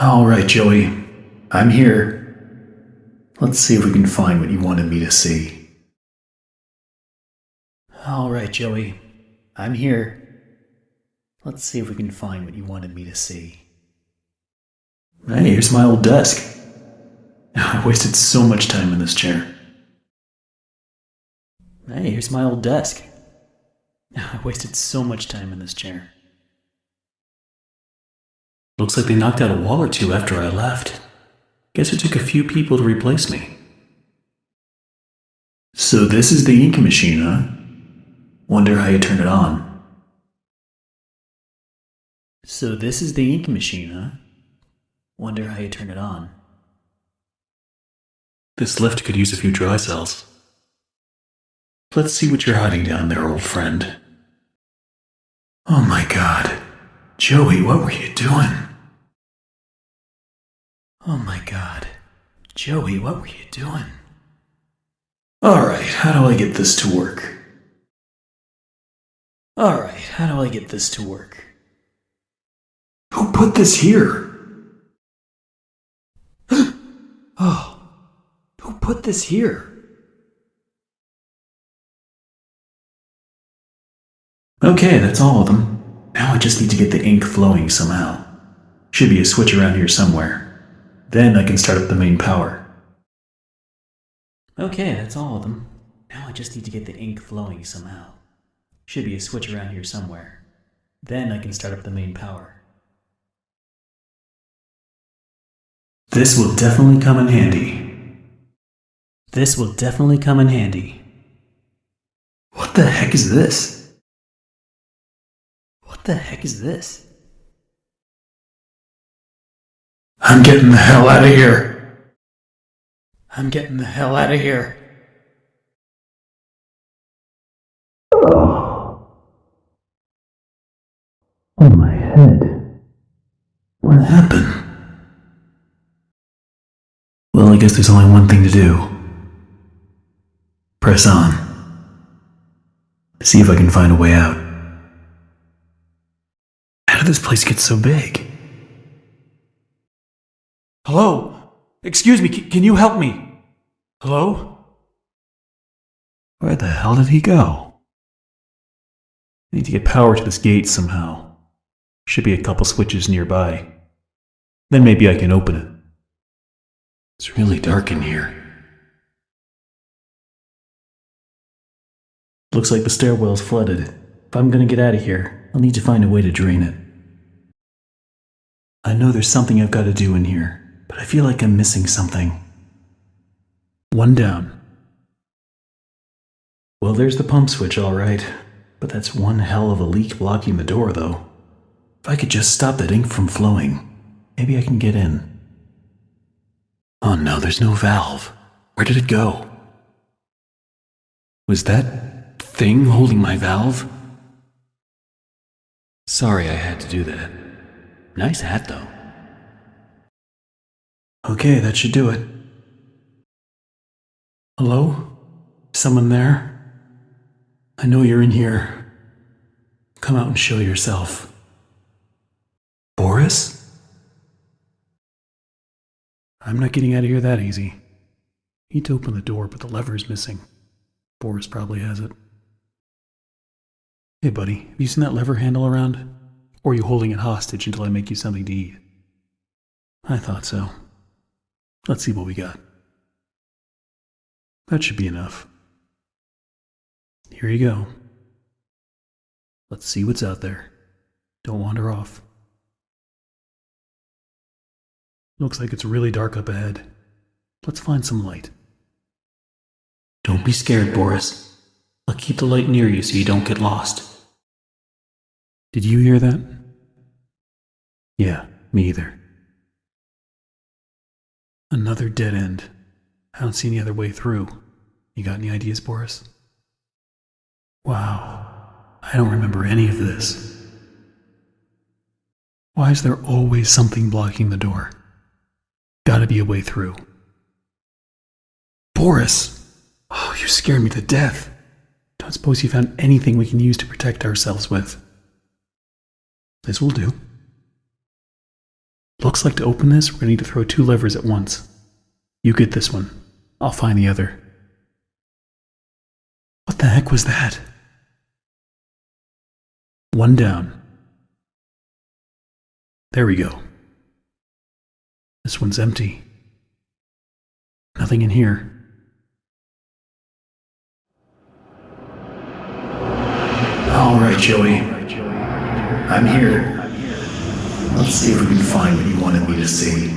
All right, Joey. I'm here. Let's see if we can find what you wanted me to see. All right, Joey. I'm here. Let's see if we can find what you wanted me to see. Hey, here's my old desk. I wasted so much time in this chair. Hey, here's my old desk. I wasted so much time in this chair. Looks like they knocked out a wall or two after I left. Guess it took a few people to replace me. So this is the ink machine, huh? Wonder how you turn it on. So this is the ink machine, huh? Wonder how you turn it on. This lift could use a few dry cells. Let's see what you're hiding down there, old friend. Oh my god. Joey, what were you doing? Oh my god. Joey, what were you doing? Alright, how do I get this to work? Alright, how do I get this to work? Who put this here? Oh, who put this here? Okay, that's all of them. Now I just need to get the ink flowing somehow. Should be a switch around here somewhere. Then I can start up the main power. Okay, that's all of them. Now I just need to get the ink flowing somehow. Should be a switch around here somewhere. Then I can start up the main power. This will definitely come in handy. This will definitely come in handy. What the heck is this? What the heck is this? I'm getting the hell out of here. I'm getting the hell out of here. Oh, my head. What happened? Well, I guess there's only one thing to do. Press on. See if I can find a way out. How did this place get so big? Hello? Excuse me, can you help me? Hello? Where the hell did he go? I need to get power to this gate somehow. Should be a couple switches nearby. Then maybe I can open it. It's really dark in here. Looks like the stairwell's flooded. If I'm gonna get out of here, I'll need to find a way to drain it. I know there's something I've got to do in here, but I feel like I'm missing something. One down. Well, there's the pump switch, all right. But that's one hell of a leak blocking the door, though. If I could just stop that ink from flowing, maybe I can get in. Oh no, there's no valve. Where did it go? Was that thing holding my valve? Sorry I had to do that. Nice hat, though. Okay, that should do it. Hello? Someone there? I know you're in here. Come out and show yourself. Boris? I'm not getting out of here that easy. Need to open the door, but the lever's missing. Boris probably has it. Hey, buddy, have you seen that lever handle around? Or are you holding it hostage until I make you something to eat? I thought so. Let's see what we got. That should be enough. Here you go. Let's see what's out there. Don't wander off. Looks like it's really dark up ahead. Let's find some light. Don't be scared, Boris. I'll keep the light near you so you don't get lost. Did you hear that? Yeah, me either. Another dead end. I don't see any other way through. You got any ideas, Boris? Wow, I don't remember any of this. Why is there always something blocking the door? Gotta be a way through. Boris! Oh, you scared me to death. Don't suppose you found anything we can use to protect ourselves with. This will do. Looks like to open this, we're gonna need to throw 2 levers at once. You get this one. I'll find the other. What the heck was that? 1 down. There we go. This one's empty. Nothing in here. All right, Joey. I'm here. Let's see if we can find what you wanted me to see.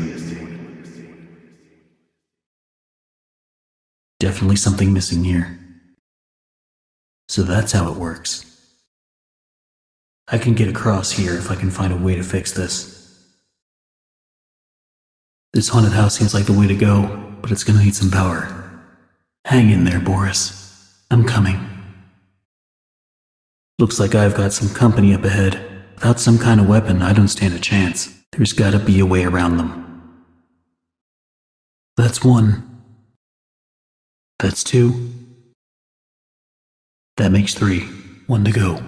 Definitely something missing here. So that's how it works. I can get across here if I can find a way to fix this. This haunted house seems like the way to go, but it's gonna need some power. Hang in there, Boris. I'm coming. Looks like I've got some company up ahead. Without some kind of weapon, I don't stand a chance. There's gotta be a way around them. That's 1. That's 2. That makes 3. 1 to go.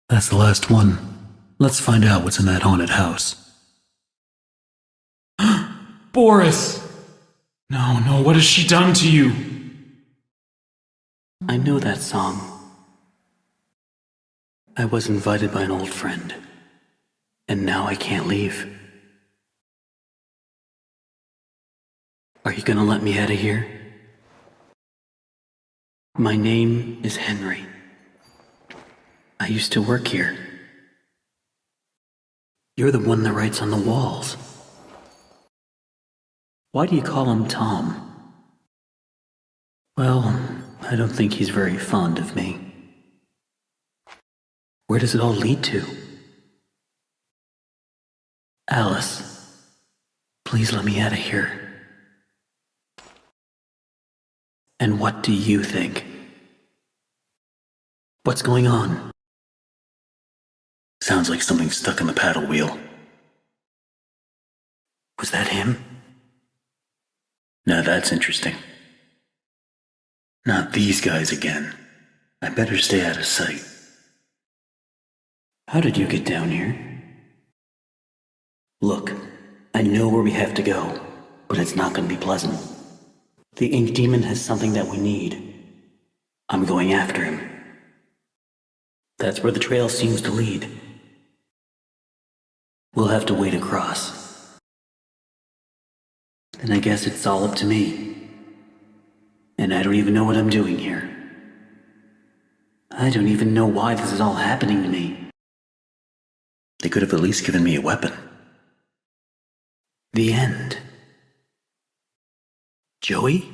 That's the last one. Let's find out what's in that haunted house. Boris! No, what has she done to you? I know that song. I was invited by an old friend, and now I can't leave. Are you gonna let me out of here? My name is Henry. I used to work here. You're the one that writes on the walls. Why do you call him Tom? Well, I don't think he's very fond of me. Where does it all lead to? Alice, please let me out of here. And what do you think? What's going on? Sounds like something stuck in the paddle wheel. Was that him? Now that's interesting. Not these guys again. I better stay out of sight. How did you get down here? Look, I know where we have to go, but it's not going to be pleasant. The Ink Demon has something that we need. I'm going after him. That's where the trail seems to lead. We'll have to wade across. Then I guess it's all up to me. And I don't even know what I'm doing here. I don't even know why this is all happening to me. They could have at least given me a weapon. The end. Joey?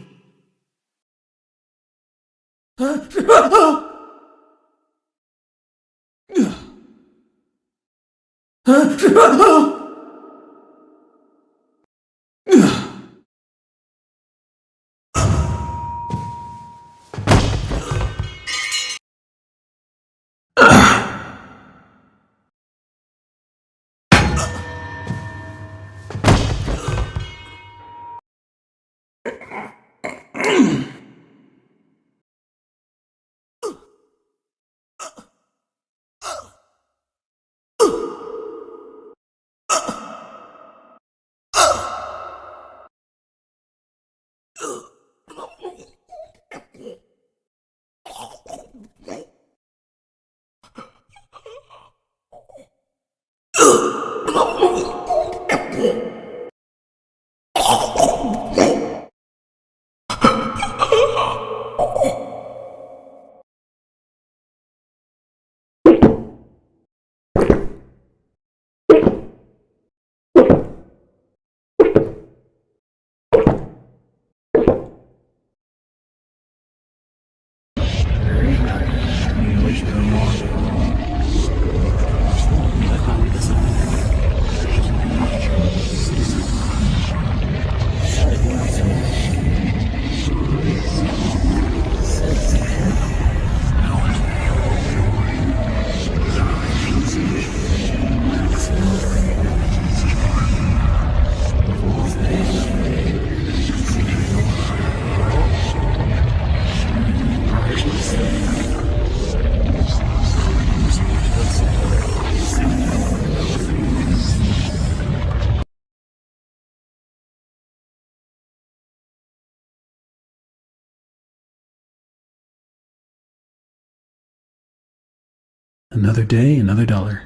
Another day, another dollar.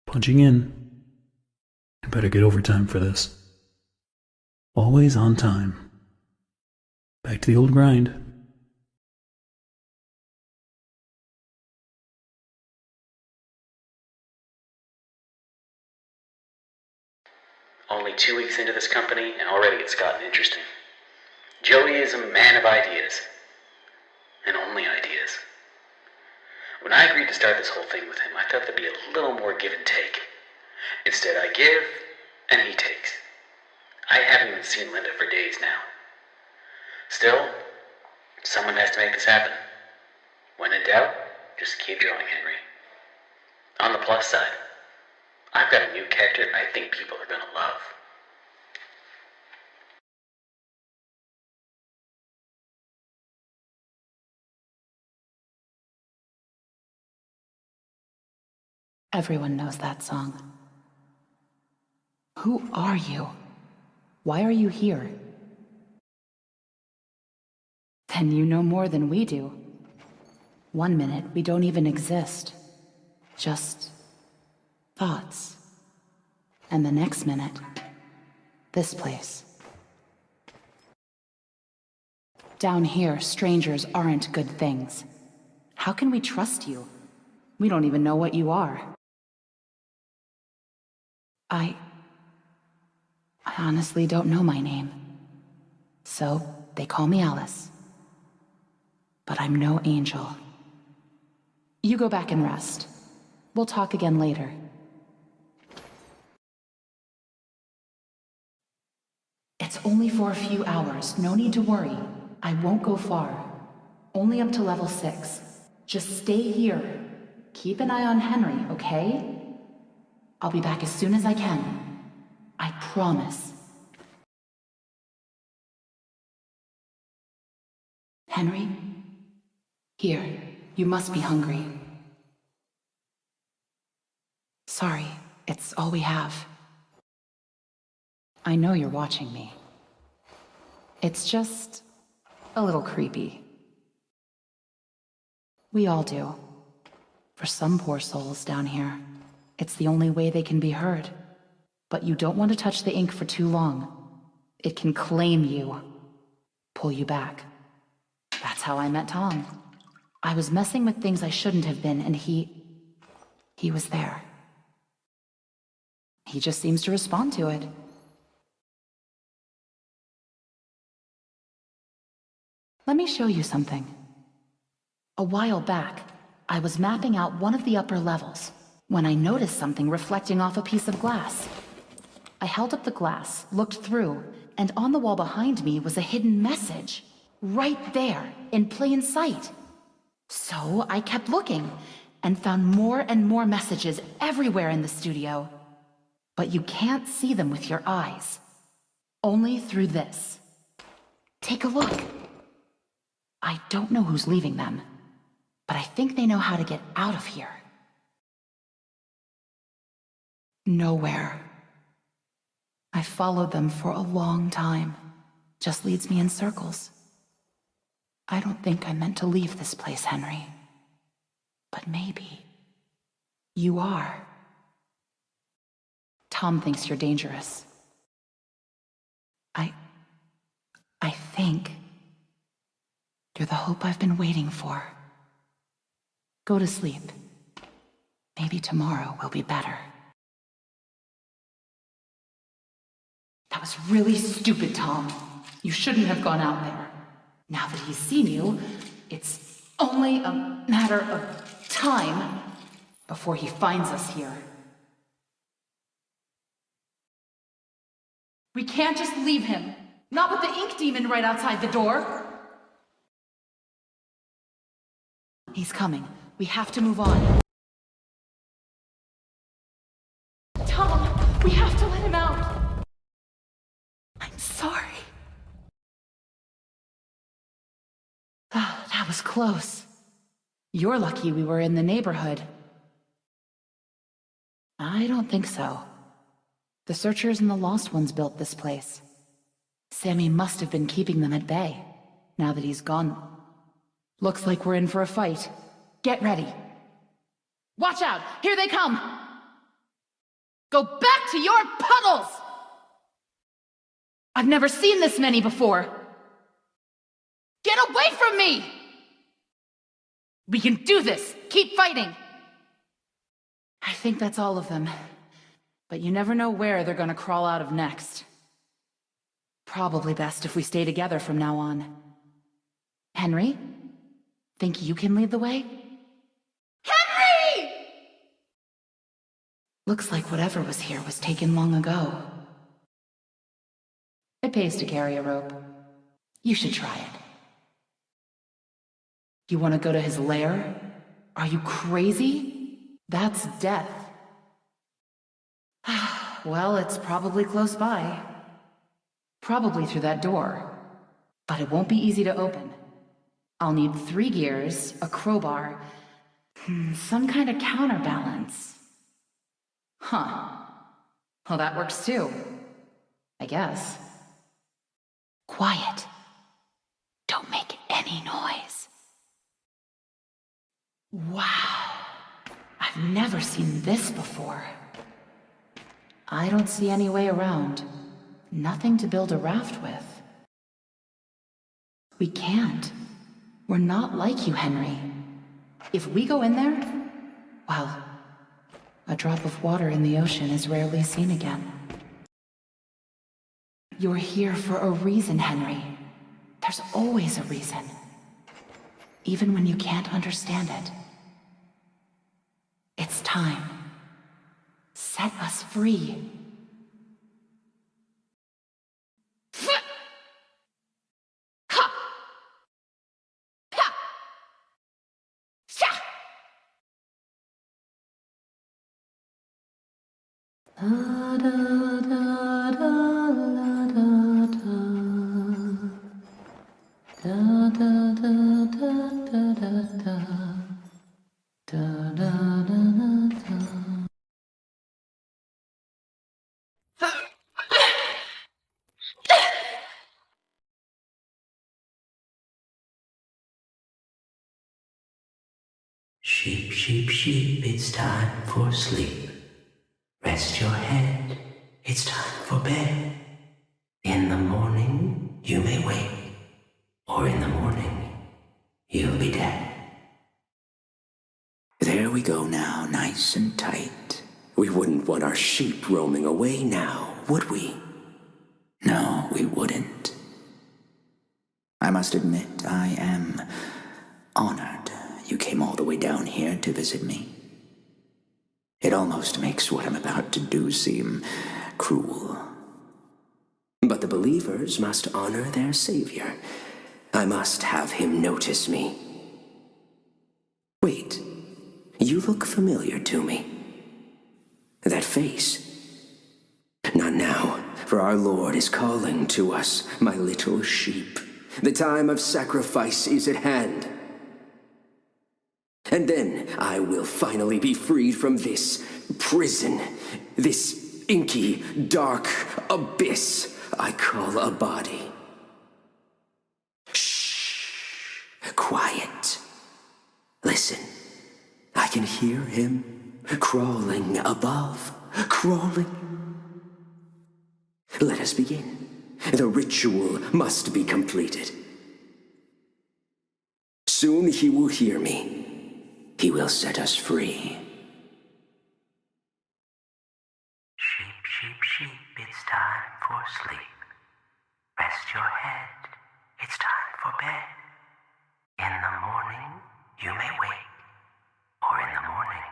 Punching in. I better get overtime for this. Always on time. Back to the old grind. Only 2 weeks into this company, and already it's gotten interesting. Joey is a man of ideas. And only ideas. When I agreed to start this whole thing with him, I thought there'd be a little more give and take. Instead, I give, and he takes. I haven't even seen Linda for days now. Still, someone has to make this happen. When in doubt, just keep drawing, Henry. On the plus side, I've got a new character I think people are gonna love. Everyone knows that song. Who are you? Why are you here? Then you know more than we do. 1 minute, we don't even exist. Just thoughts. And the next minute, this place. Down here, strangers aren't good things. How can we trust you? We don't even know what you are. I honestly don't know my name. So, they call me Alice. But I'm no angel. You go back and rest. We'll talk again later. It's only for a few hours. No need to worry. I won't go far. Only up to level 6. Just stay here. Keep an eye on Henry, okay? I'll be back as soon as I can. I promise. Henry? Here, you must be hungry. Sorry, it's all we have. I know you're watching me. It's just a little creepy. We all do. For some poor souls down here, it's the only way they can be heard. But you don't want to touch the ink for too long. It can claim you, pull you back. That's how I met Tom. I was messing with things I shouldn't have been, and he was there. He just seems to respond to it. Let me show you something. A while back, I was mapping out one of the upper levels when I noticed something reflecting off a piece of glass. I held up the glass, looked through, and on the wall behind me was a hidden message. Right there, in plain sight. So I kept looking, and found more and more messages everywhere in the studio. But you can't see them with your eyes. Only through this. Take a look. I don't know who's leaving them, but I think they know how to get out of here. Nowhere. I followed them for a long time. Just leads me in circles. I don't think I'm meant to leave this place, Henry. But maybe you are. Tom thinks you're dangerous. I think you're the hope I've been waiting for. Go to sleep. Maybe tomorrow will be better. That was really stupid, Tom. You shouldn't have gone out there. Now that he's seen you, it's only a matter of time before he finds us here. We can't just leave him. Not with the ink demon right outside the door. He's coming. We have to move on. Tom, we have to let him out. I'm sorry. That was close. You're lucky we were in the neighborhood. I don't think so. The Searchers and the Lost Ones built this place. Sammy must have been keeping them at bay, now that he's gone. Looks like we're in for a fight. Get ready. Watch out! Here they come! Go back to your puddles! I've never seen this many before! Get away from me! We can do this! Keep fighting! I think that's all of them. But you never know where they're gonna crawl out of next. Probably best if we stay together from now on. Henry? Think you can lead the way? Henry! Looks like whatever was here was taken long ago. It pays to carry a rope. You should try it. You want to go to his lair? Are you crazy? That's death. Well, it's probably close by. Probably through that door. But it won't be easy to open. I'll need 3 gears, a crowbar, some kind of counterbalance. Huh. Well, that works too. I guess. Quiet. Don't make any noise. Wow. I've never seen this before. I don't see any way around. Nothing to build a raft with. We can't. We're not like you, Henry. If we go in there, well, a drop of water in the ocean is rarely seen again. You're here for a reason, Henry. There's always a reason. Even when you can't understand it. It's time. Set us free. Sheep, sheep, sheep, it's time for sleep. Rest your head, it's time for bed. In the morning, you may wake, or in the morning, you'll be dead. There we go now, nice and tight. We wouldn't want our sheep roaming away now, would we? No, we wouldn't. I must admit, I am honored you came all the way down here to visit me. It almost makes what I'm about to do seem cruel. But the believers must honor their savior. I must have him notice me. Wait, you look familiar to me. That face. Not now, for our Lord is calling to us, my little sheep. The time of sacrifice is at hand. And then I will finally be freed from this prison, this inky, dark abyss I call a body. Shh! Quiet. Listen, I can hear him crawling above, crawling. Let us begin. The ritual must be completed. Soon he will hear me. He will set us free. Sheep, sheep, sheep, it's time for sleep. Rest your head, it's time for bed. In the morning, you may wake, or in the morning,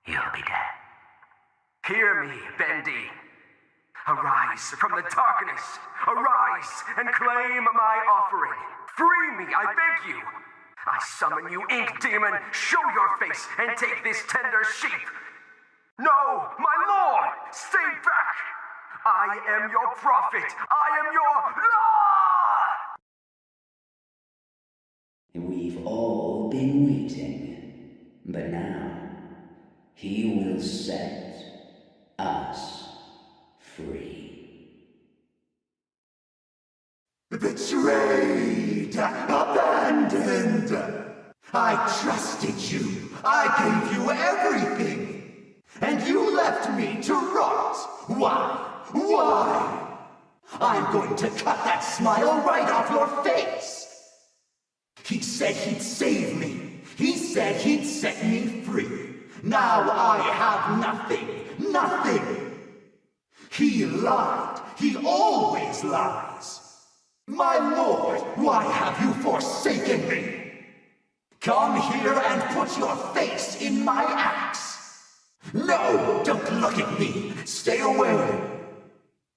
you'll be dead. Hear me, Bendy. Arise from the darkness. Arise and claim my offering. Free me, I beg you. I summon you, ink demon. Show your face and take this tender sheep. No, my lord, stay back. I am your prophet. I am your law. We've all been waiting, but now he will set us free. Betrayed, abandoned, I trusted you. I gave you everything. And you left me to rot. Why? Why? I'm going to cut that smile right off your face. He said he'd save me. He said he'd set me free. Now I have nothing. Nothing. He lied. He always lies. My lord, why have you forsaken me? Come here and put your face in my axe. No, don't look at me. Stay away.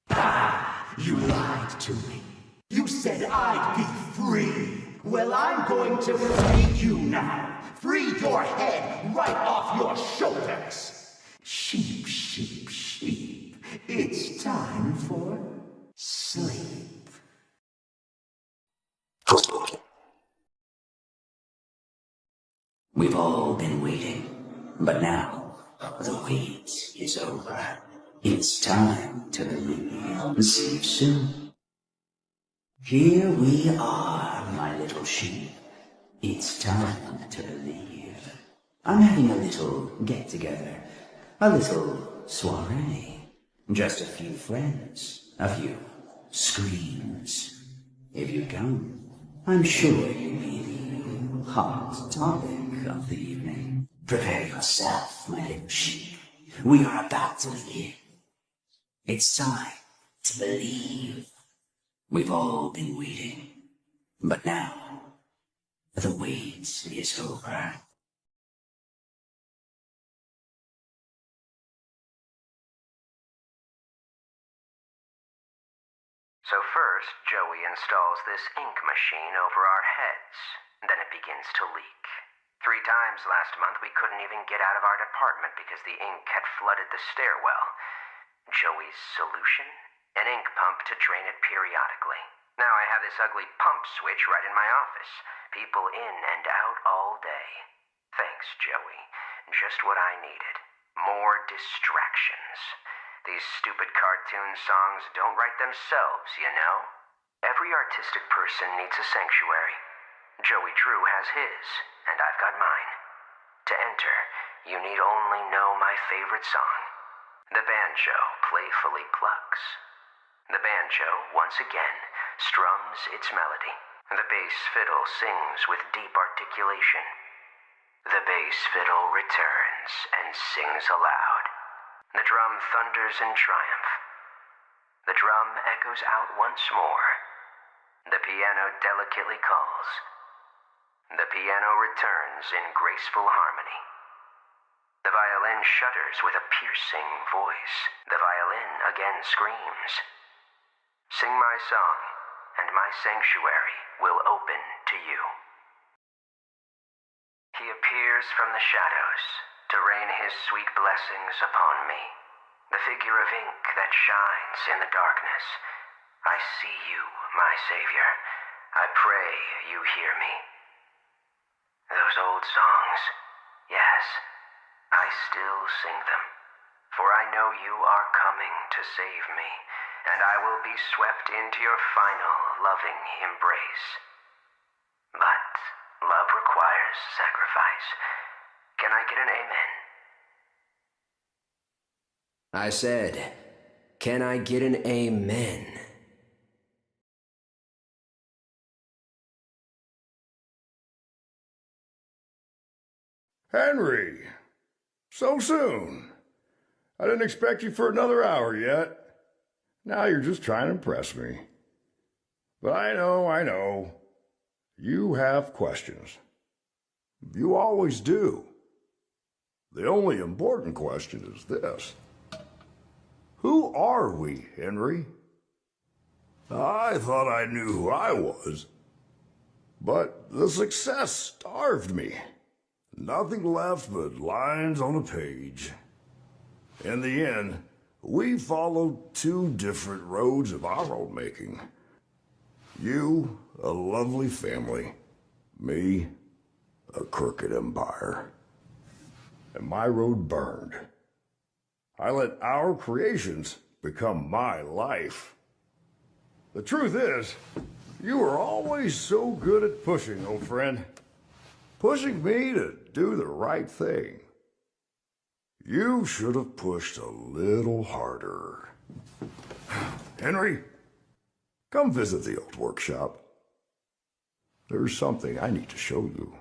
Ah, you lied to me. You said I'd be free. Well, I'm going to free you now. Free your head right off your shoulders. Sheep, sheep, sheep. It's time for sleep. We've all been waiting, but now the wait is over. It's time to leave. See you soon. Here we are, my little sheep. It's time to leave. I'm having a little get-together, a little soiree. Just a few friends, a few screams. If you come, I'm sure you'll be the hot topic of the evening. Prepare yourself, my little sheep. We are about to begin. It's time to believe. We've all been waiting, but now the wait is over. So first, Joey installs this ink machine over our heads. Then it begins to leak. 3 times last month we couldn't even get out of our department because the ink had flooded the stairwell. Joey's solution? An ink pump to drain it periodically. Now I have this ugly pump switch right in my office. People in and out all day. Thanks, Joey. Just what I needed. More distractions. These stupid cartoon songs don't write themselves, you know? Every artistic person needs a sanctuary. Joey Drew has his, and I've got mine. To enter, you need only know my favorite song. The banjo playfully plucks. The banjo, once again, strums its melody. The bass fiddle sings with deep articulation. The bass fiddle returns and sings aloud. The drum thunders in triumph. The drum echoes out once more. The piano delicately calls. The piano returns in graceful harmony. The violin shudders with a piercing voice. The violin again screams. Sing my song, and my sanctuary will open to you. He appears from the shadows to rain his sweet blessings upon me. The figure of ink that shines in the darkness. I see you, my Savior. I pray you hear me. Those old songs, yes, I still sing them. For I know you are coming to save me, and I will be swept into your final loving embrace. But love requires sacrifice. Can I get an amen? I said, can I get an amen? Henry! So soon? I didn't expect you for another hour yet. Now you're just trying to impress me. But I know. You have questions. You always do. The only important question is this. Who are we, Henry? I thought I knew who I was. But the success starved me. Nothing left but lines on a page. In the end, we followed 2 different roads of our own making. You, a lovely family. Me, a crooked empire. And my road burned. I let our creations become my life. The truth is, you were always so good at pushing, old friend. pushing me to do the right thing. You should have pushed a little harder. Henry, come visit the old workshop. There's something I need to show you.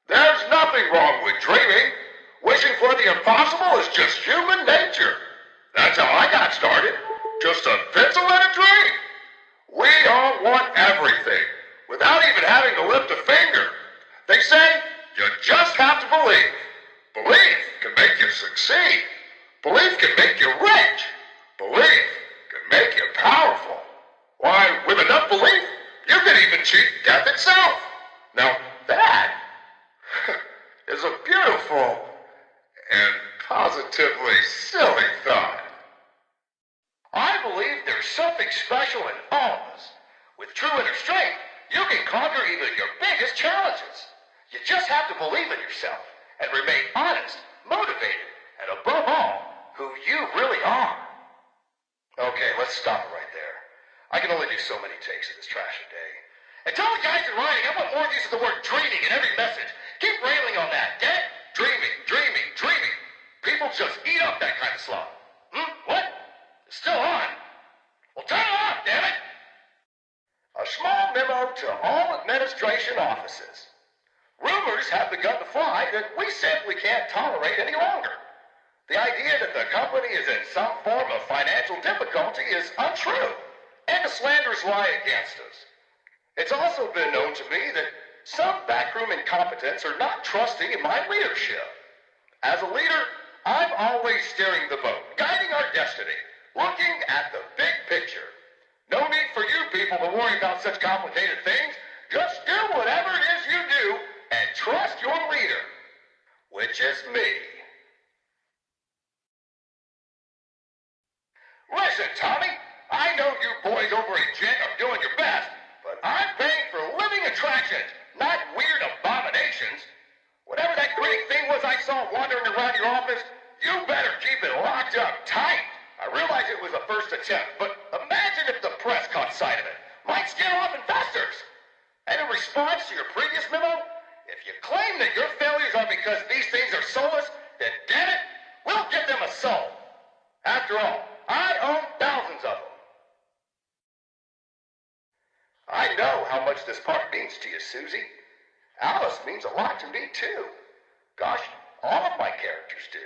There's nothing wrong with dreaming. Wishing for the impossible is just human nature. That's how I got started. Just a pencil and a dream. We all want everything, without even having to lift a finger. They say you just have to believe. Belief can make you succeed. Belief can make you rich. Belief can make you powerful. Why, with enough belief, you can even cheat death itself. Now that is a beautiful and positively silly thought. I believe there's something special in all of us. With true inner strength, you can conquer even your biggest challenges. You just have to believe in yourself and remain honest, motivated, and above all, who you really are. Okay, let's stop it right there. I can only do so many takes of this trashy day. And tell the guys in writing I want more use of the word dreaming in every message. Keep railing on that, get it? Dreaming, dreaming, dreaming. People just eat up that kind of slop. What? It's still on. Well, turn it off, damn it! A small memo to all administration offices. Rumors have begun to fly that we simply can't tolerate any longer. The idea that the company is in some form of financial difficulty is untrue, and a slanderous lie against us. It's also been known to me that some backroom incompetents are not trusting in my leadership. As a leader, I'm always steering the boat, guiding our destiny, looking at the big picture. No need for you people to worry about such complicated things. Just do whatever it is you do and trust your leader, which is me. Listen, Tommy, I know you boys over at Gent are doing your best, but I'm paying for living attractions, not weird abominations. Whatever that great thing was I saw wandering around your office, you better keep it locked up tight. I realize it was a first attempt, but imagine if the press caught sight of it. Might scare off investors. And in response to your previous memo, if you claim that your failures are because these things are soulless, then damn it, we'll give them a soul. After all, I own thousands of them. I know how much this part means to you, Susie. Alice means a lot to me, too. Gosh, all of my characters do.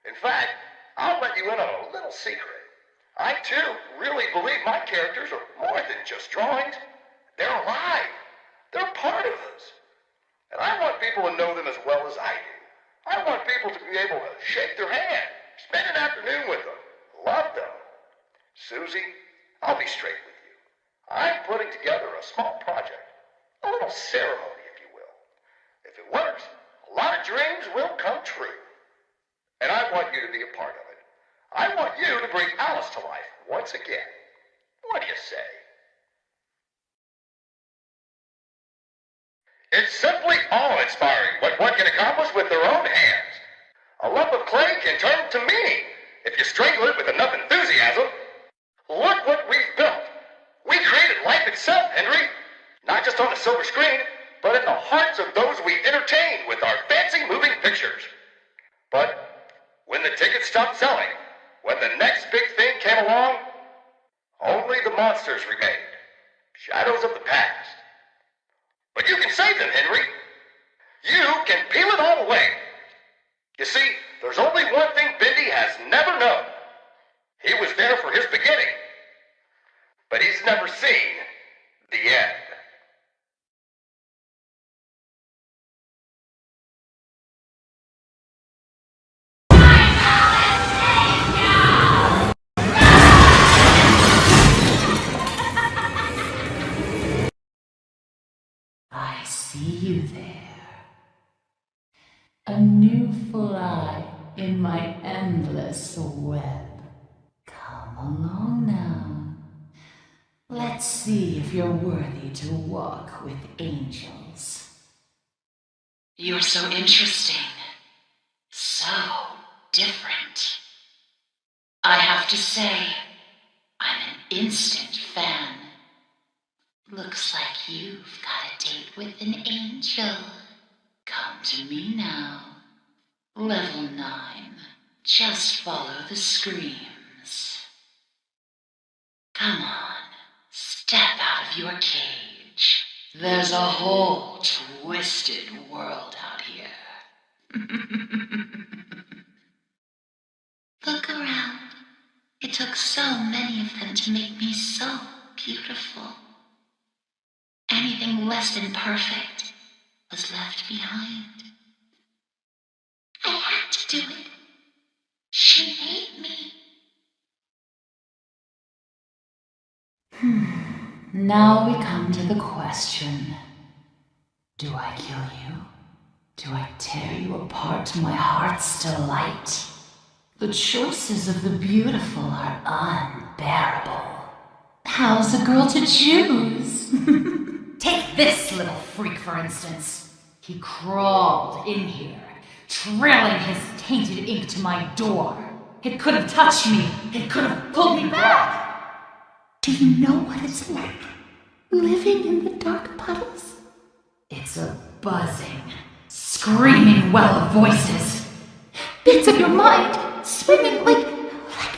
In fact, I'll let you in on a little secret. I, too, really believe my characters are more than just drawings. They're alive. They're part of us. And I want people to know them as well as I do. I want people to be able to shake their hand, spend an afternoon with them, love them. Susie, I'll be straight with you. I'm putting together a small project, a little ceremony, if you will. If it works, a lot of dreams will come true. And I want you to be a part of it. I want you to bring Alice to life once again. What do you say? It's simply awe-inspiring what one can accomplish with their own hands. A lump of clay can turn to meaning if you strangle it with enough enthusiasm. Look what we've built. We created life itself, Henry. Not just on a silver screen, but in the hearts of those we entertain with our fancy moving pictures. But when the tickets stopped selling, when the next big thing came along, only the monsters remained. Shadows of the past. But you can save them, Henry. You can peel it all away. You see, there's only one thing Bendy has never known. He was there for his beginning, but he's never seen the The end. I see you there. A new fly in my endless web. Come along now. Let's see if you're worthy to walk with angels. You're so interesting. So different. I have to say, I'm an instant fan. Looks like you've got a date with an angel. Come to me now. Level 9. Just follow the screams. Come on, step out of your cage. There's a whole twisted world out here. Look around. It took so many of them to make me so beautiful. Anything less than perfect was left behind. I had to do it. She made me. Now we come to the question. Do I kill you? Do I tear you apart to my heart's delight? The choices of the beautiful are unbearable. How's a girl to choose? Take this little freak, for instance. He crawled in here, trailing his tainted ink to my door. It could have touched me. It could have pulled me back. Do you know what it's like, living in the dark puddles? It's a buzzing, screaming well of voices. Bits of your mind swimming like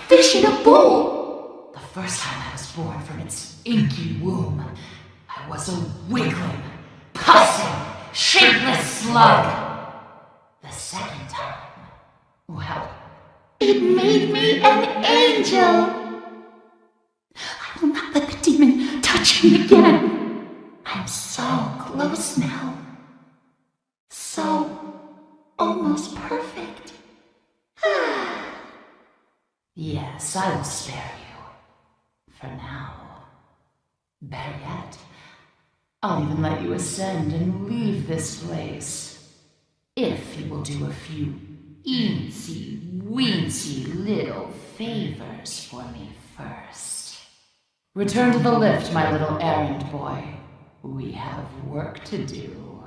fish in a bowl. The first time I was born from its inky womb, I was a wiggling, pussing, shapeless slug. The second time, well, it made me an angel. I will not let the demon touch me again. I'm so close now. So almost perfect. Yes, I will spare you. For now. Better yet, I'll even let you ascend and leave this place. If you will do a few eensy-weensy little favors for me first. Return to the lift, my little errand boy. We have work to do.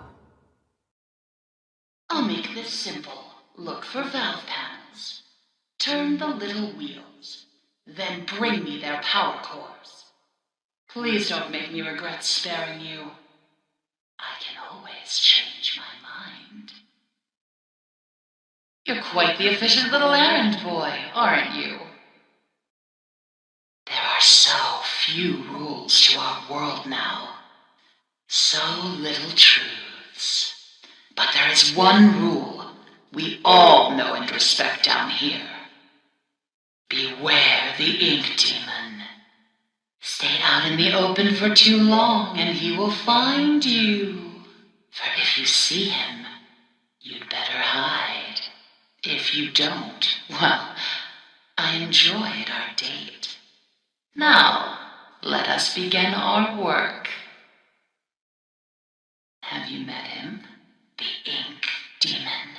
I'll make this simple. Look for valve panels. Turn the little wheels. Then bring me their power cores. Please don't make me regret sparing you. I can always change my mind. You're quite the efficient little errand boy, aren't you? There are so few rules to our world now. So little truths. But there is one rule we all know and respect down here. Beware the ink demon. Stay out in the open for too long and he will find you. For if you see him, you'd better hide. If you don't, well, I enjoyed our date. Now, let us begin our work. Have you met him? The ink demon.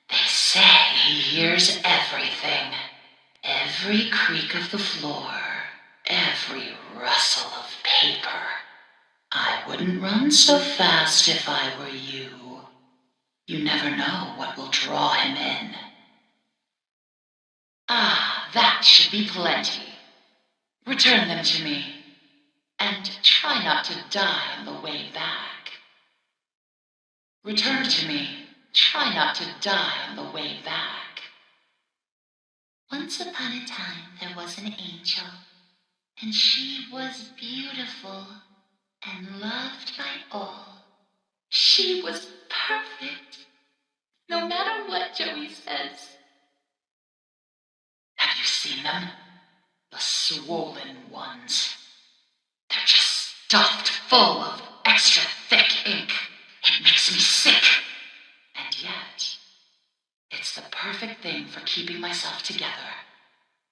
They say he hears everything. Every creak of the floor. Every rustle of paper. I wouldn't run so fast if I were you. You never know what will draw him in. Ah, that should be plenty. Return them to me. And try not to die on the way back. Return to me. Try not to die on the way back. Once upon a time, there was an angel, and she was beautiful and loved by all. She was perfect, no matter what Joey says. Have you seen them? The swollen ones. They're just stuffed full of extra thick ink. It makes me sick. And yet, it's the perfect thing for keeping myself together.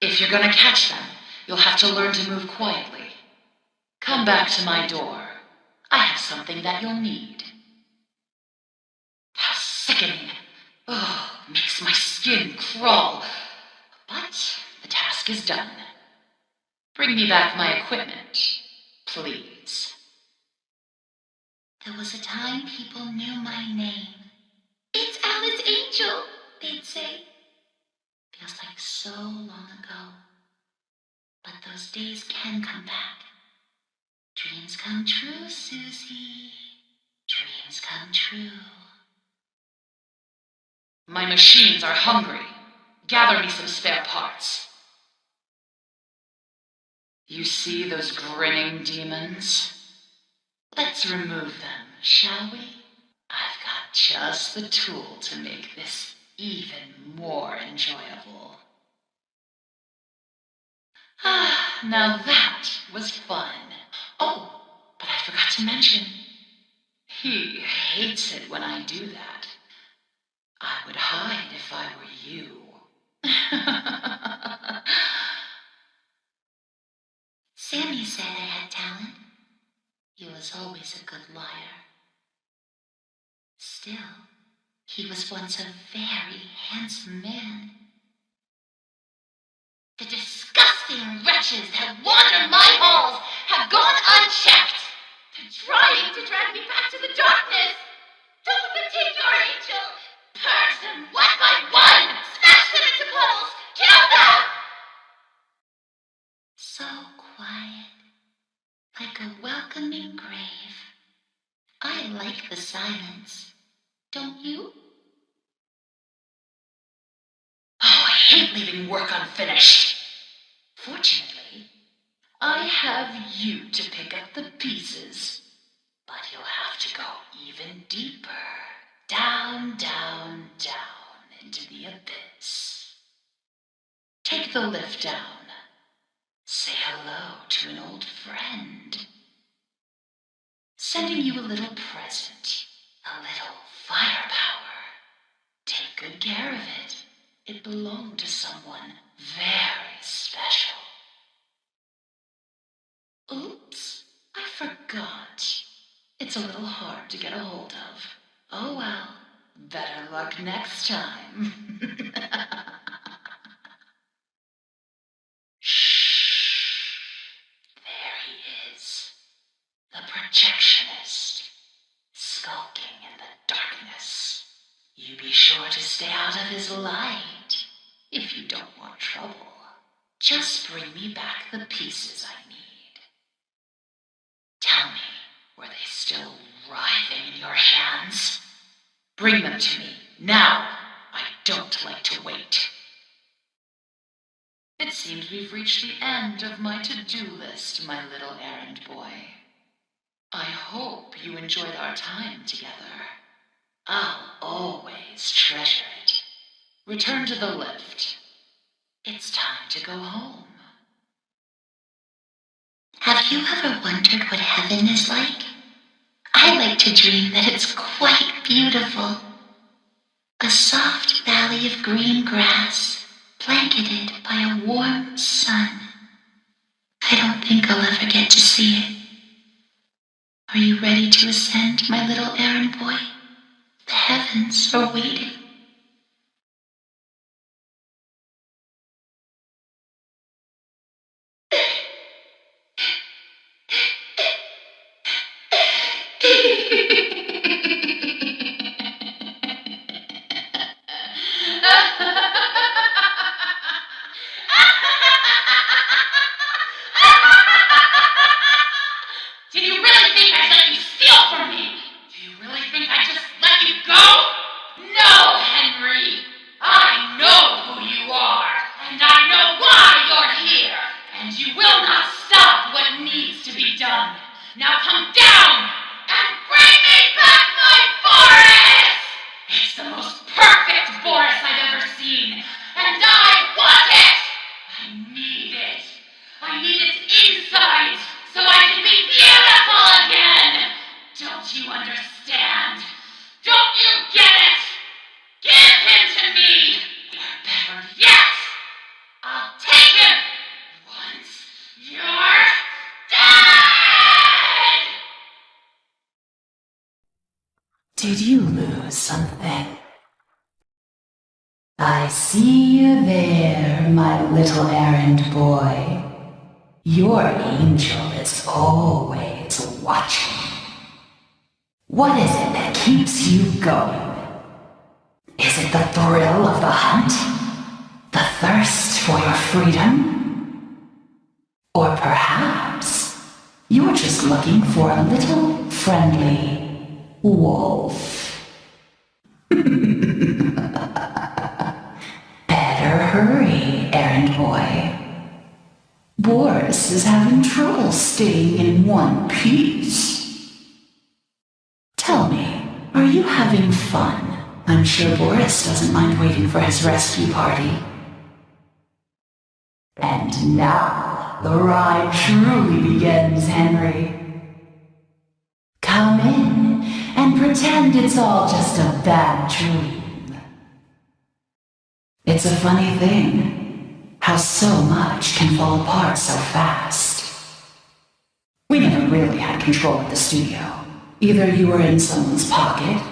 If you're gonna catch them, you'll have to learn to move quietly. Come back to my door. I have something that you'll need. How sickening. Oh, makes my skin crawl. But the task is done. Bring me back my equipment, please. There was a time people knew my name. It's Alice Angel, they'd say. Feels like so long ago. But those days can come back. Dreams come true, Susie. Dreams come true. My machines are hungry. Gather me some spare parts. You see those grinning demons? Let's remove them, shall we? I've got just the tool to make this even more enjoyable. Ah, now that was fun. Oh, but I forgot to mention, he hates it when I do that. I would hide if I were you. Sammy said I had talent. He was always a good liar. Still, he was once a very handsome man. The disgusting wretches that wander my halls have gone unchecked. They're trying to drag me back to the darkness. Don't let them take your angel. Purge them one by one. Smash them into puddles. Kill them! So quiet, like a welcoming grave. I like the silence. Don't you? Oh, I hate leaving work unfinished. Fortunately, I have you to pick up the pieces. But you'll have to go even deeper. Down, down, down into the abyss. Take the lift down. Say hello to an old friend. Sending you a little present. A little firepower. Take good care of it. It belonged to someone very special. Oops, I forgot. It's a little hard to get a hold of. Oh well, better luck next time. Shh. There he is. The projectionist. Skulking in the darkness. You be sure to stay out of his light. If you don't want trouble. Just bring me back the pieces I need. Tell me, were they still writhing in your hands? Bring them to me, now! I don't like to wait. It seems we've reached the end of my to-do list, my little errand boy. I hope you enjoyed our time together. I'll always treasure it. Return to the lift. It's time to go home. Have you ever wondered what heaven is like? I like to dream that it's quite beautiful. A soft valley of green grass, blanketed by a warm sun. I don't think I'll ever get to see it. Are you ready to ascend, my little errand boy? The heavens are waiting. Did you really think I'd let you steal from me? Do you really think I'd just let you go? No! Did you lose something? I see you there, my little errand boy. Your angel is always watching. What is it that keeps you going? Is it the thrill of the hunt? The thirst for your freedom? Or perhaps you're just looking for a little friendly wolf? Better hurry, errand boy. Boris is having trouble staying in one piece. Tell me, are you having fun? I'm sure Boris doesn't mind waiting for his rescue party. And now, the ride truly begins, Henry. Come in and pretend it's all just a bad dream. It's a funny thing, how so much can fall apart so fast. We never really had control of the studio. Either you were in someone's pocket,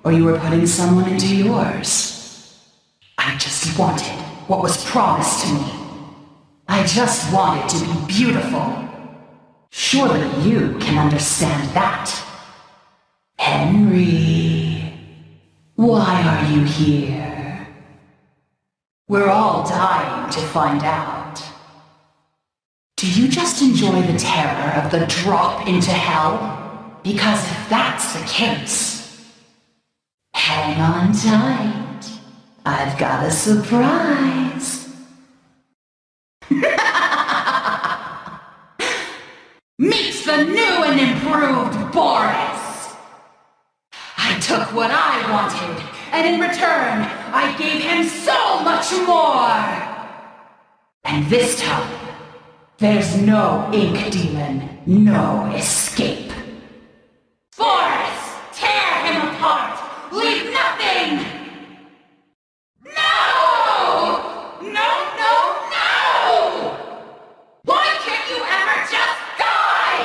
or you were putting someone into yours. I just wanted what was promised to me. I just wanted to be beautiful. Surely you can understand that. Henry, why are you here? We're all dying to find out. Do you just enjoy the terror of the drop into hell? Because if that's the case, hang on tight. I've got a surprise. Meet the new and improved Boris. I took what I wanted, and in return, I gave him so much more. And this time, there's no ink demon, no escape. Boris, tear him apart! Leave nothing! No! No, no, no! Why can't you ever just die?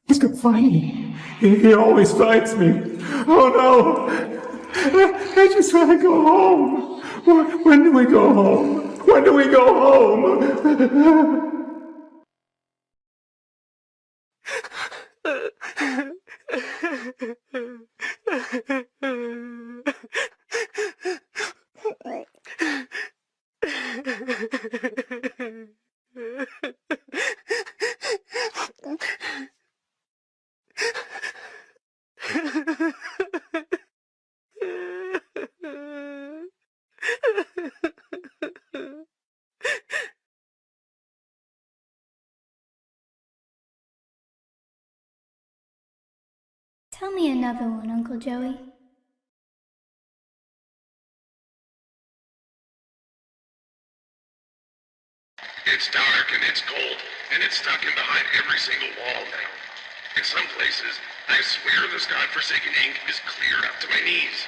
He's gonna find me. He always finds me. Oh no! I just want to go home. When do we go home? When do we go home? Tell me another one, Uncle Joey. It's dark and it's cold, and it's stuck in behind every single wall now. In some places, I swear this godforsaken ink is clear up to my knees.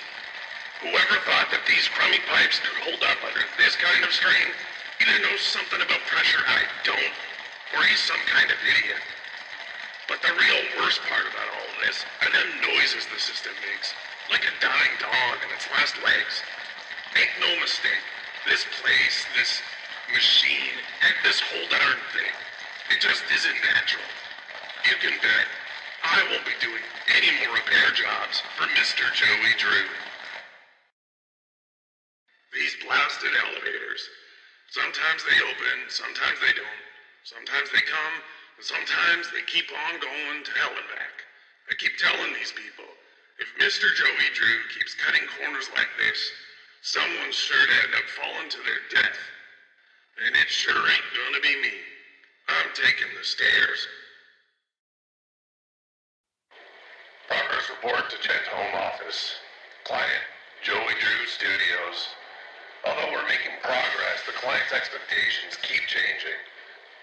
Whoever thought that these crummy pipes could hold up under this kind of strain either knows something about pressure I don't, or he's some kind of idiot. But the real worst part about all of this are them noises the system makes, like a dying dog in its last legs. Make no mistake, this place, this machine, and this whole darn thing, it just isn't natural. You can bet I won't be doing any more repair jobs for Mr. Joey Drew. These blasted elevators. Sometimes they open, sometimes they don't. Sometimes they come, and sometimes they keep on going to hell and back. I keep telling these people, if Mr. Joey Drew keeps cutting corners like this, someone's sure to end up falling to their death. And it sure ain't gonna be me. I'm taking the stairs. Progress report to Jet's home office. Client, Joey Drew Studios. Although we're making progress, the client's expectations keep changing.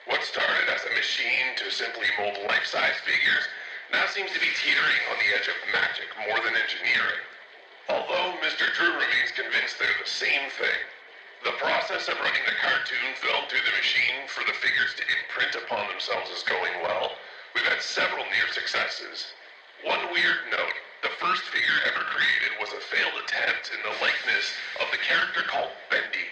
What started as a machine to simply mold life-size figures now seems to be teetering on the edge of magic more than engineering. Although Mr. Drew remains convinced they're the same thing, the process of running the cartoon film through the machine for the figures to imprint upon themselves is going well. We've had several near successes. One weird note, the first figure ever created was a failed attempt in the likeness of the character called Bendy.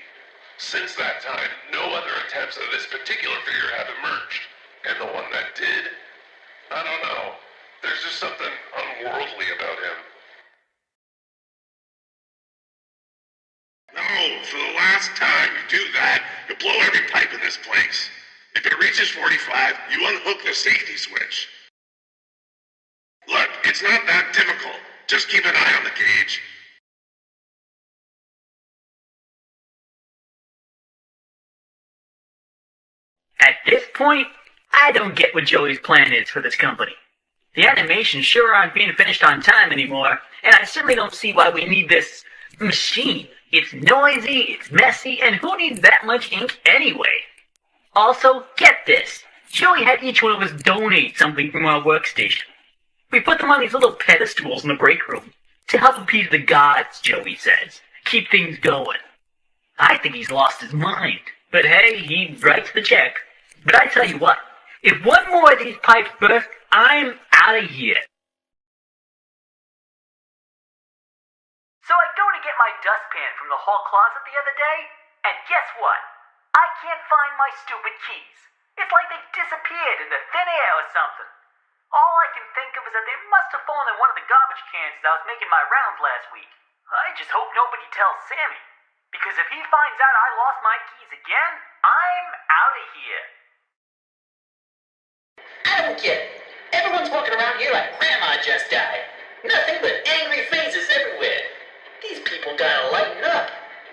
Since that time, no other attempts of this particular figure have emerged. And the one that did, I don't know. There's just something unworldly about him. No, for the last time you do that, you blow every pipe in this place. If it reaches 45, you unhook the safety switch. Look, it's not that difficult. Just keep an eye on the gauge. At this point, I don't get what Joey's plan is for this company. The animations sure aren't being finished on time anymore, and I certainly don't see why we need this machine. It's noisy, it's messy, and who needs that much ink anyway? Also, get this. Joey had each one of us donate something from our workstation. We put them on these little pedestals in the break room to help appease the gods, Joey says. Keep things going. I think he's lost his mind. But hey, he writes the check. But I tell you what, if one more of these pipes burst, I'm out of here. So I go to get my dustpan from the hall closet the other day, and guess what? I can't find my stupid keys. It's like they disappeared into thin air or something. All I can think of is that they must have fallen in one of the garbage cans as I was making my rounds last week. I just hope nobody tells Sammy, because if he finds out I lost my keys again, I'm out of here. I don't get it. Everyone's walking around here like Grandma just died. Nothing but angry faces everywhere. These people gotta lighten up.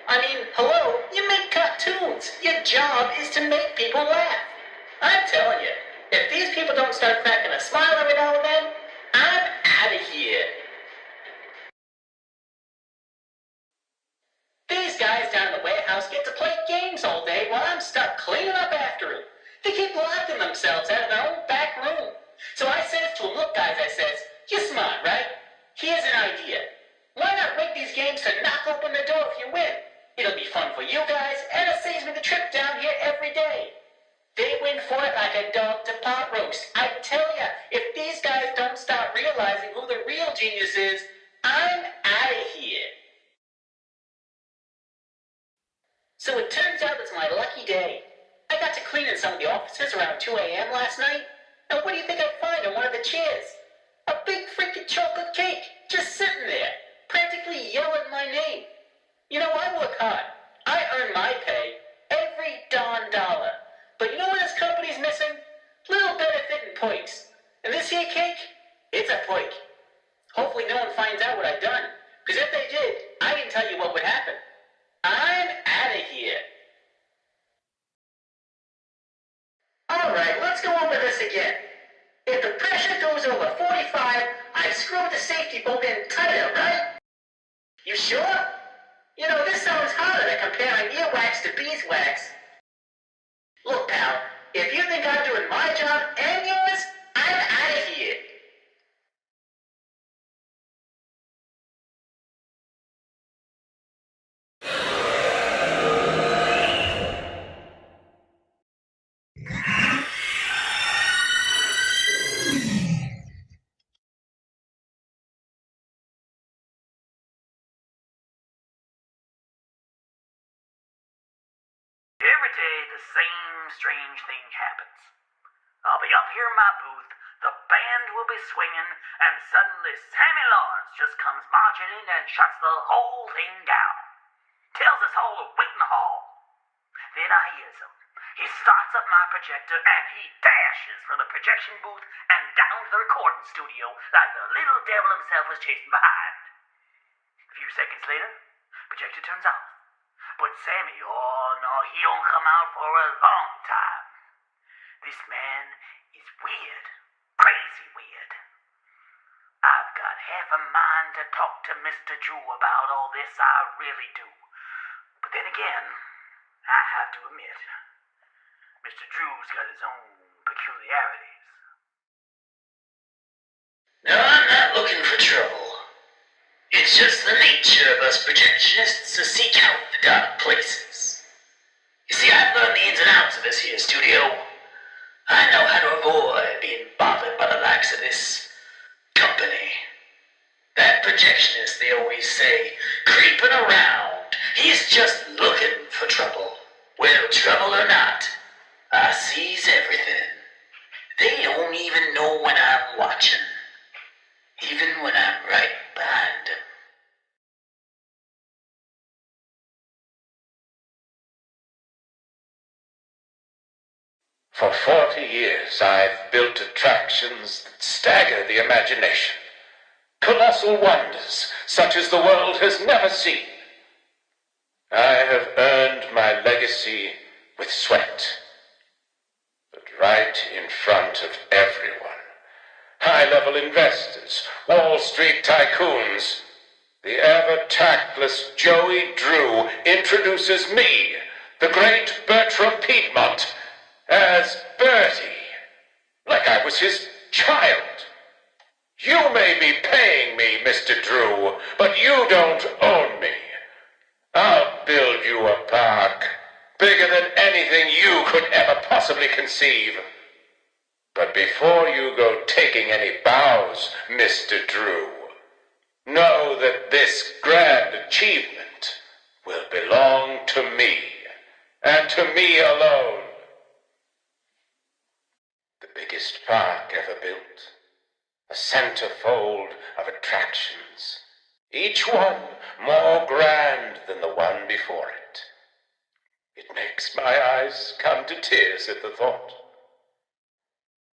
I mean, hello, you make cartoons. Your job is to make people laugh. I'm telling you, if these people don't start cracking a smile every now and then, I'm out of here. These guys down in the warehouse get to play games all day while I'm stuck cleaning up after them. They keep locking themselves out of their own back room. So I says to them, look guys, I says, you're smart, right? Here's an idea. Why not rig these games to knock open the door if you win? It'll be fun for you guys, and it saves me the trip down here every day. They win for it like a dog to pot roast. I tell ya, if these guys don't start realizing who the real genius is, I'm out of here. So it turns out it's my lucky day. I got to cleaning some of the offices around 2 a.m. last night, and what do you think I find on one of the chairs? A big freaking chocolate cake, just sitting there, practically yelling my name. You know, I work hard. I earn my pay, every darn dollar. But you know what this company's missing? Little benefit and perks. And this here cake, it's a perk. Hopefully no one finds out what I've done, because if they did, I can tell you what would happen. I'm out of here. Alright, let's go over this again. If the pressure goes over 45, I screw with the safety bolt and cut it, right? You sure? You know, this sounds harder than comparing earwax to beeswax. Look, pal, if you think I'm doing my job and yours, I'm out of here. Every day, the same strange thing happens. I'll be up here in my booth, the band will be swinging, and suddenly Sammy Lawrence just comes marching in and shuts the whole thing down. Tells us all to wait in the hall. Then I hears him. He starts up my projector and he dashes from the projection booth and down to the recording studio like the little devil himself was chasing behind. A few seconds later, projector turns off. But Sammy, oh no, he don't come out for a long time. This man is weird, crazy weird. I've got half a mind to talk to Mr. Drew about all this, I really do. But then again, I have to admit, Mr. Drew's got his own peculiarities. No, I'm not looking for trouble. It's just the nature of us projectionists to seek out the dark places. You see, I've learned the ins and outs of this here studio. I know how to avoid being bothered by the likes of this company. That projectionist, they always say, creeping around. He's just looking for trouble. Well, trouble or not, I sees everything. They don't even know when I'm watching. Even when I'm right behind them. For 40 years I've built attractions that stagger the imagination. Colossal wonders such as the world has never seen. I have earned my legacy with sweat. But right in front of everyone, high-level investors, Wall Street tycoons, the ever-tactless Joey Drew introduces me, the great Bertram Piedmont, as Bertie, like I was his child. You may be paying me, Mr. Drew, but you don't own me. I'll build you a park bigger than anything you could ever possibly conceive. But before you go taking any bows, Mr. Drew, know that this grand achievement will belong to me, and to me alone. The biggest park ever built, a centerfold of attractions, each one more grand than the one before it. It makes my eyes come to tears at the thought.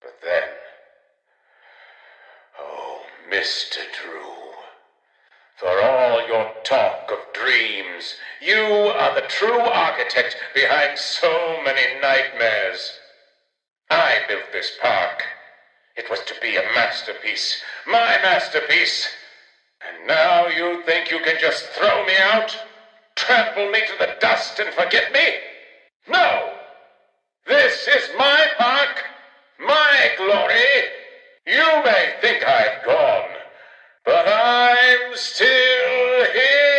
But then, oh, Mr. Drew, for all your talk of dreams, you are the true architect behind so many nightmares. I built this park. It was to be a masterpiece, my masterpiece. And now you think you can just throw me out, trample me to the dust and forget me? No! This is my park, my glory. You may think I've gone, but I'm still here.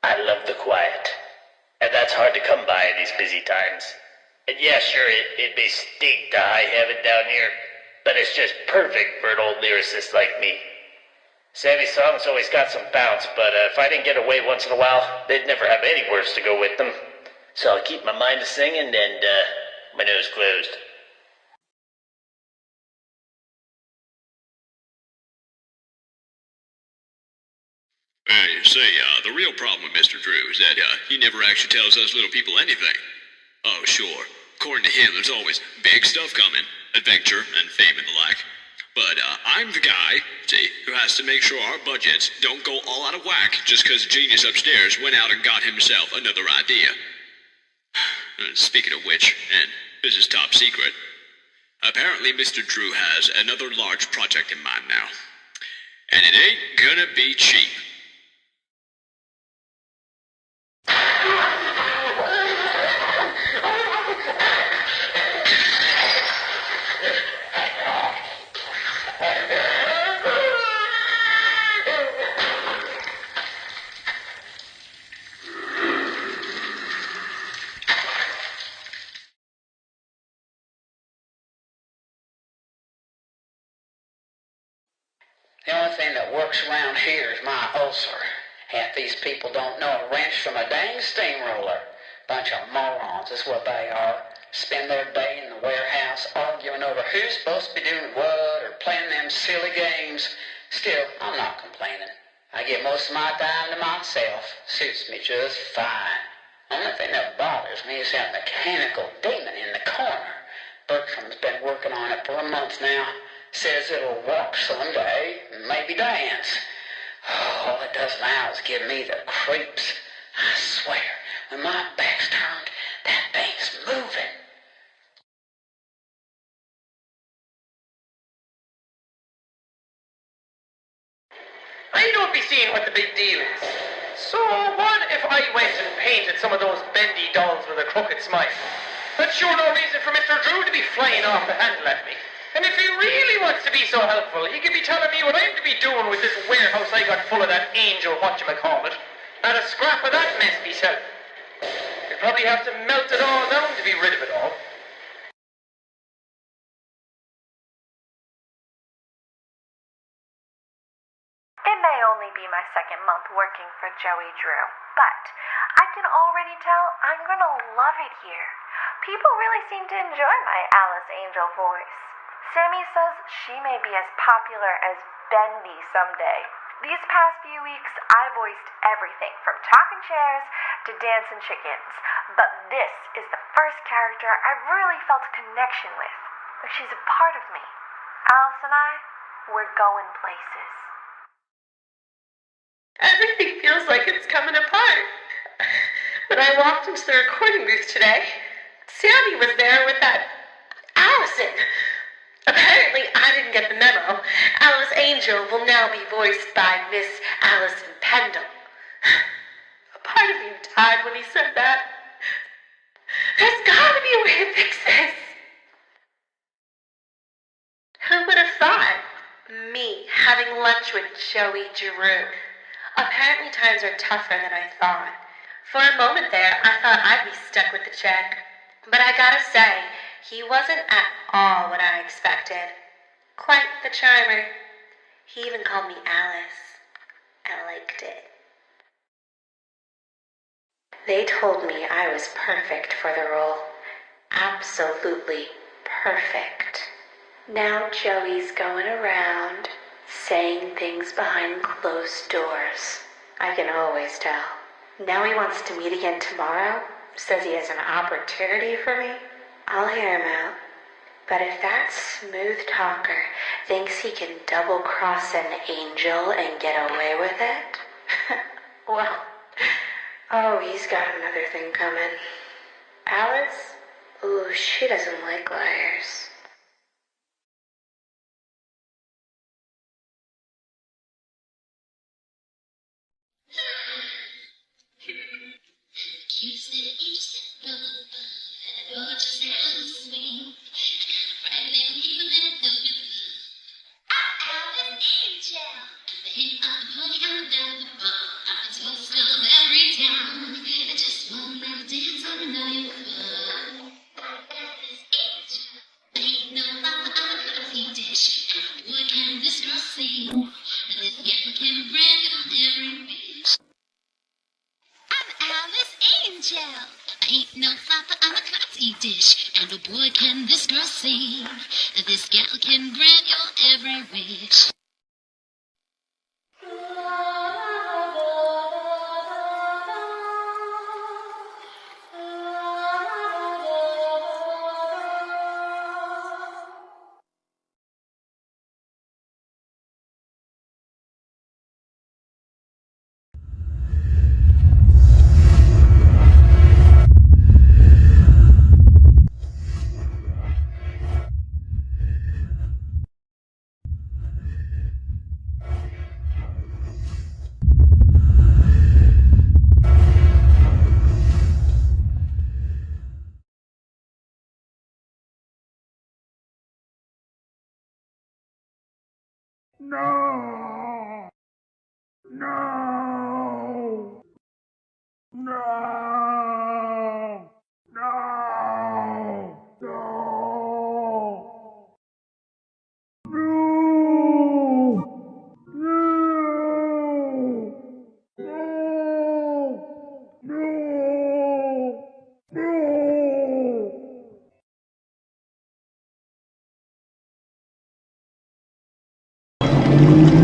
I love the quiet, and that's hard to come by in these busy times. And yeah, sure, it may stink to high heaven down here, but it's just perfect for an old lyricist like me. Sammy's songs always got some bounce, but if I didn't get away once in a while, they'd never have any words to go with them. So I'll keep my mind to singing and my nose closed. You see, the real problem with Mr. Drew is that he never actually tells us little people anything. Oh, sure. According to him, there's always big stuff coming, adventure and fame and the like. But I'm the guy, see, who has to make sure our budgets don't go all out of whack just because the genius upstairs went out and got himself another idea. Speaking of which, and this is top secret, apparently Mr. Drew has another large project in mind now. And it ain't gonna be cheap. The only thing that works around here is my ulcer. Half these people don't know a wrench from a dang steamroller. Bunch of morons is what they are. Spend their day in the warehouse arguing over who's supposed to be doing what or playing them silly games. Still, I'm not complaining. I get most of my time to myself. Suits me just fine. Only thing that bothers me is that mechanical demon in the corner. Bertram's been working on it for a month now. Says it'll walk someday, maybe dance. All it does now is give me the creeps. I swear, when my back's turned, that thing's moving. I don't be seeing what the big deal is. So what if I went and painted some of those Bendy dolls with a crooked smile? That's sure no reason for Mr. Drew to be flying off the handle at me. And if he really wants to be so helpful, he could be telling me what I'm to be doing with this warehouse I got full of that angel whatchamacallit. Not a scrap of that mess be selling. You'd probably have to melt it all down to be rid of it all. It may only be my second month working for Joey Drew, but I can already tell I'm gonna love it here. People really seem to enjoy my Alice Angel voice. Sammy says she may be as popular as Bendy someday. These past few weeks, I voiced everything from talking chairs to dancing chickens, but this is the first character I've really felt a connection with. Like she's a part of me. Alice and I, we're going places. Everything feels like it's coming apart. When I walked into the recording booth today, Sammy was there with that Allison. Apparently, I didn't get the memo. Alice Angel will now be voiced by Miss Allison Pendle. A part of me died when he said that. There's gotta be a way to fix this. Who would have thought? Me having lunch with Joey Drew. Apparently times are tougher than I thought. For a moment there, I thought I'd be stuck with the check. But I gotta say, he wasn't at all what I expected. Quite the charmer. He even called me Alice. I liked it. They told me I was perfect for the role. Absolutely perfect. Now Joey's going around saying things behind closed doors. I can always tell. Now he wants to meet again tomorrow. Says he has an opportunity for me. I'll hear him out. But if that smooth talker thinks he can double-cross an angel and get away with it, well, oh, he's got another thing coming. Alice? Ooh, she doesn't like liars. Ain't no flopper, I'm a classy dish. And oh boy, can this girl sing. This gal can grant your every wish. No! No! No! No! No! No!